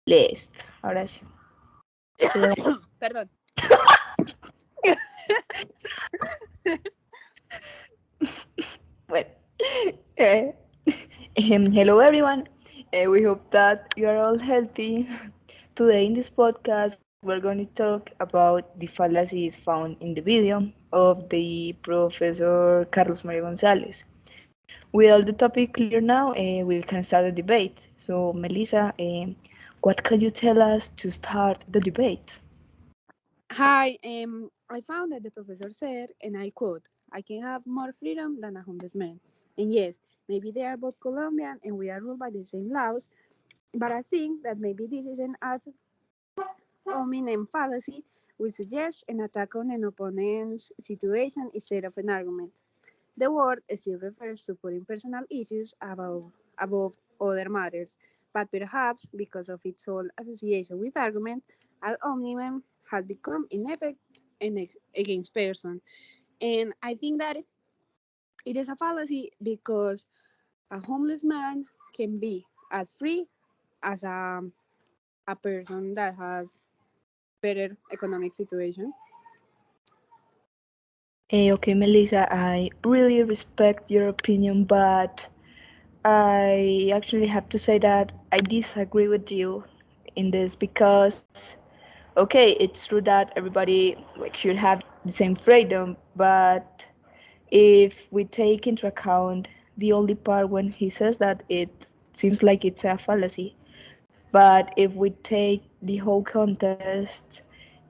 Listo, ahora sí. Hello, Perdón. well, eh, hello everyone. We hope that you are all healthy. Today in this podcast, we're going to talk about the fallacies found in the video of the Professor Carlos Mario Gonzalez. With all the topic clear now, we can start the debate. So, Melissa, what can you tell us to start the debate? Hi, I found that the professor said, and I quote, I can have more freedom than a homeless man. And yes, maybe they are both Colombian and we are ruled by the same laws, but I think that maybe this is an ad hominem fallacy which suggests an attack on an opponent's situation instead of an argument. The word still refers to putting personal issues above other matters, but perhaps because of its sole association with argument, ad hominem has become in effect against person. And I think that it is a fallacy because a homeless man can be as free as a person that has better economic situation. Okay, Melissa, I really respect your opinion, but I actually have to say that I disagree with you in this because, okay, it's true that everybody should have the same freedom, but if we take into account the only part when he says that, it seems like it's a fallacy. But if we take the whole contest,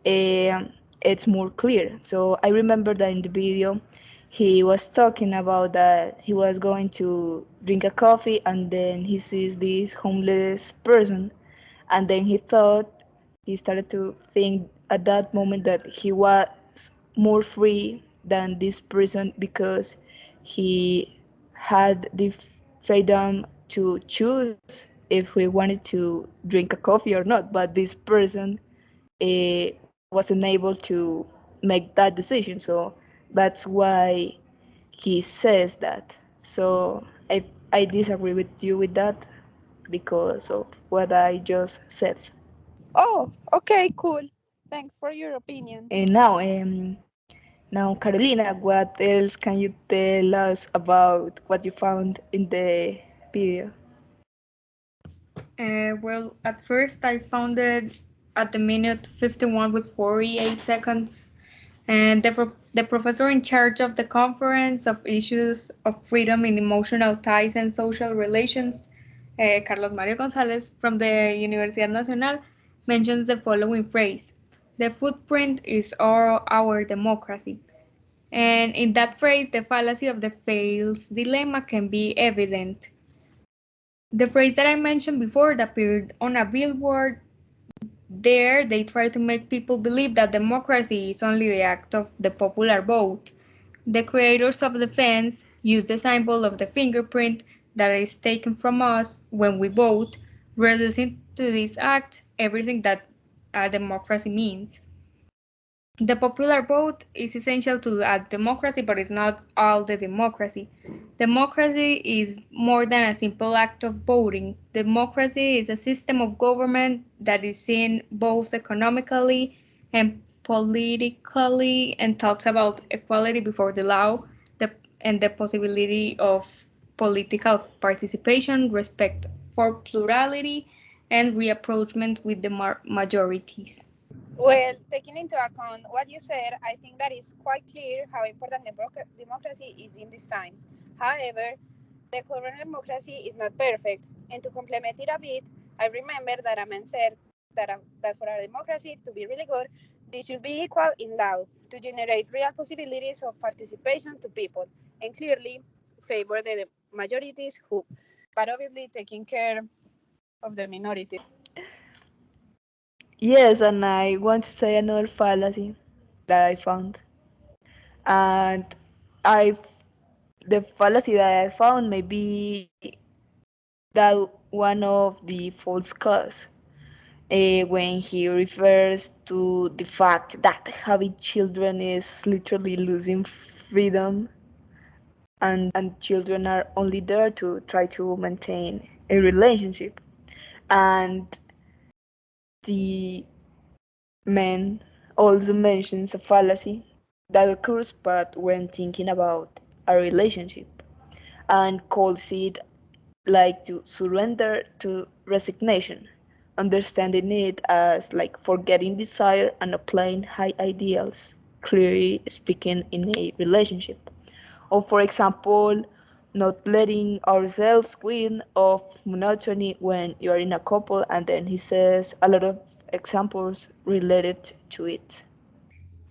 it's more clear. So I remember that in the video, he was talking about that he was going to drink a coffee and then he sees this homeless person, and then he started to think at that moment that he was more free than this person because he had the freedom to choose if we wanted to drink a coffee or not, but this person wasn't able to make that decision. So that's why he says that. So I disagree with you with that because of what I just said. Oh, okay, cool. Thanks for your opinion. Now, Carolina, what else can you tell us about what you found in the video? Well, at first I found it at the minute 51 with 48 seconds, and the professor in charge of the Conference of Issues of Freedom in Emotional Ties and Social Relations, Carlos Mario Gonzalez from the Universidad Nacional, mentions the following phrase: "The footprint is our democracy." And in that phrase, the fallacy of the fails dilemma can be evident. The phrase that I mentioned before that appeared on a billboard there, they try to make people believe that democracy is only the act of the popular vote. The creators of the fence use the symbol of the fingerprint that is taken from us when we vote, reducing to this act everything that a democracy means. The popular vote is essential to a democracy, but it's not all the democracy. Democracy is more than a simple act of voting. Democracy is a system of government that is seen both economically and politically and talks about equality before the law and the possibility of political participation, respect for plurality, and reapproachment with the majorities. Well, taking into account what you said, I think that is quite clear how important democracy is in these times. However, the current democracy is not perfect, and to complement it a bit, I remember that a man said that for our democracy to be really good, this should be equal in law to generate real possibilities of participation to people, and clearly favor the majorities who, but obviously taking care of the minorities. Yes, and I want to say another fallacy that I found. And I, the fallacy that I found may be that one of the false cause. When he refers to the fact that having children is literally losing freedom, and children are only there to try to maintain a relationship. And the man also mentions a fallacy that occurs but when thinking about a relationship and calls it like to surrender to resignation, understanding it as like forgetting desire and applying high ideals, clearly speaking in a relationship. Or, for example, not letting ourselves win of monotony when you are in a couple, and then he says a lot of examples related to it.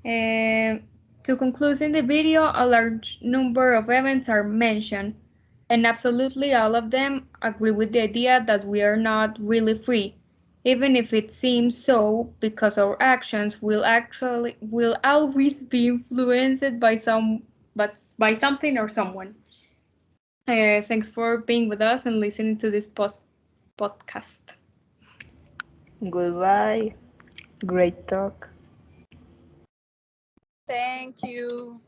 Um, to conclude in the video, a large number of events are mentioned, and absolutely all of them agree with the idea that we are not really free, even if it seems so, because our actions will always be influenced by by something or someone. Thanks for being with us and listening to this podcast. Goodbye. Great talk. Thank you.